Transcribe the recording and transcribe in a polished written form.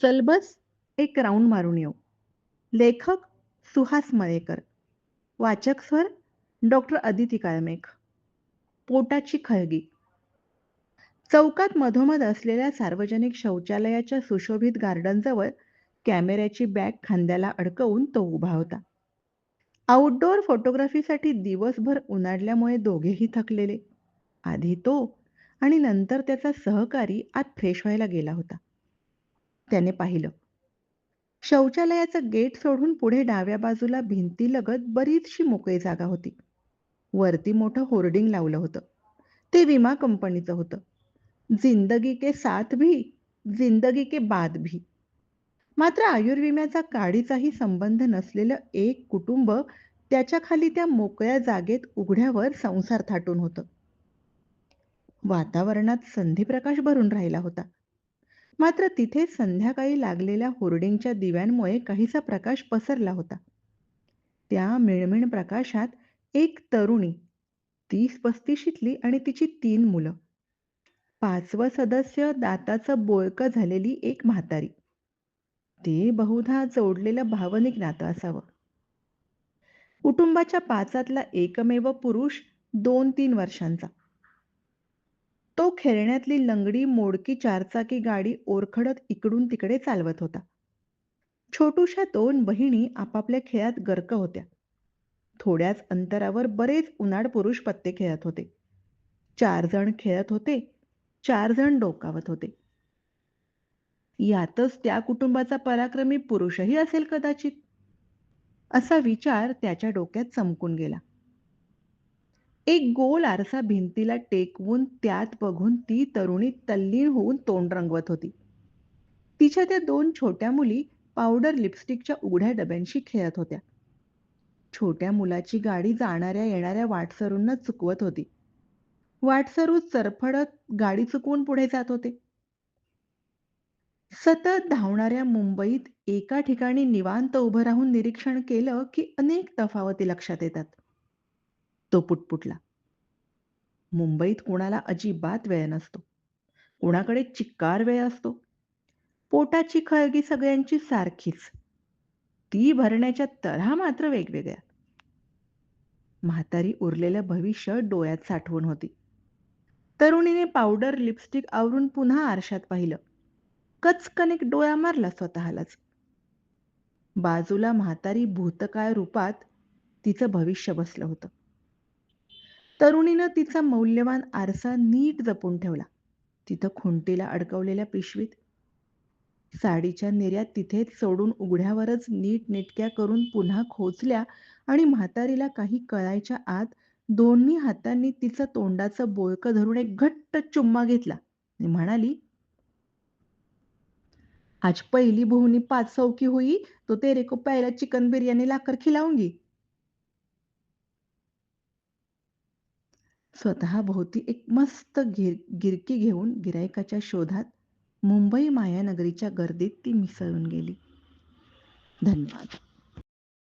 चल बस एक राऊंड मारून येऊ. लेखक सुहास मयेकर. वाचक स्वर डॉक्टर अदिती काळमेघ. पोटाची खळगी. चौकात मधोमध असलेल्या सार्वजनिक शौचालयाच्या सुशोभित गार्डनजवळ कॅमेऱ्याची बॅग खांद्याला अडकवून तो उभा होता. आउटडोअर फोटोग्राफीसाठी दिवसभर उन्हाळल्यामुळे दोघेही थकलेले. आधी तो आणि नंतर त्याचा सहकारी आत फ्रेश व्हायला गेला होता. त्याने पाहिलं. शौचालयाचं गेट सोडून पुढे डाव्या बाजूला भिंतीलगत बरीचशी मोकळी जागा होती. वरती मोठं होर्डिंग लावलं होतं. ते विमा कंपनीचं होतं. जिंदगी के साथ भी, जिंदगी के बाद भी. मात्र आयुर्विम्याचा काडीचाही संबंध नसलेलं एक कुटुंब त्याच्या खाली त्या मोकळ्या जागेत उघड्यावर संसार थाटून होतं. वातावरणात संधीप्रकाश भरून राहिला होता. मात्र तिथे संध्याकाळी लागलेल्या होर्डिंगच्या दिव्यांमुळे काहीसा प्रकाश पसरला होता. त्या मिळमिण प्रकाशात एक तरुणी, 30-35शीतली आणि तिची 3 मुलं. 5वं सदस्य दाताचं बोळकं झालेली एक म्हातारी. ते बहुधा जोडलेलं भावनिक नातं असावं. कुटुंबाच्या पाचातला एकमेव पुरुष 2-3 वर्षांचा. तो खेळण्यातली लंगडी मोडकी चारचाकी गाडी ओरखडत इकडून तिकडे चालवत होता. छोटूशा 2 बहिणी आपापल्या खेळात गर्क होत्या. थोड्याच अंतरावर बरेच उनाड पुरुष पत्ते खेळत होते. 4 जण खेळत होते, 4 जण डोकावत होते. यातच त्या कुटुंबाचा पराक्रमी पुरुषही असेल कदाचित, असा विचार त्याच्या डोक्यात चमकून गेला. एक गोल आरसा भिंतीला टेकवून त्यात बघून ती तरुणी तल्लीन होऊन तोंड रंगवत होती. तिच्या त्या 2 छोट्या मुली पावडर लिपस्टिकच्या उघड्या डब्यांशी खेळत होत्या. छोट्या मुलाची गाडी जाणाऱ्या येणाऱ्या वाटसरूंना चुकवत होती. वाटसरू चरफडत गाडी चुकवून पुढे जात होते. सतत धावणाऱ्या मुंबईत एका ठिकाणी निवांत उभं राहून निरीक्षण केलं की अनेक तफावती लक्षात येतात. तो पुटपुटला. मुंबईत कुणाला अजिबात वेळ नसतो. कुणाकडे चिक्कार वेळ असतो. पोटाची खळगी सगळ्यांची सारखीच. ती भरण्याच्या तऱ्हा मात्र वेगवेगळ्या. म्हातारी उरलेलं भविष्य डोळ्यात साठवून होती. तरुणीने पावडर लिपस्टिक आवरून पुन्हा आरशात पाहिलं. कचकन एक डोळा मारला स्वतःलाच. बाजूला म्हातारी भूतकाळ रूपात तिचं भविष्य बसलं होतं. तरुणीनं तिचा मौल्यवान आरसा नीट जपून ठेवला. तिथं खुंटीला अडकवलेल्या पिशवीत. साडीच्या निर्या तिथेच सोडून उघड्यावरच नीटनेटक्या करून पुन्हा खोचल्या आणि म्हातारीला काही कळायच्या आत दोन्ही हातांनी तिचं तोंडाचं बोळकं धरून एक घट्ट चुम्मा घेतला आणि म्हणाली, आज पहिली बुहनी 500 की हुई तो तेरे को पहला चिकन बिर्यानी लाकर खिलाऊंगी. स्वतःभोवती एक मस्त गिरकी घेऊन गिरायकाच्या शोधात मुंबई मायानगरीच्या गर्दीत ती मिसळून गेली. धन्यवाद.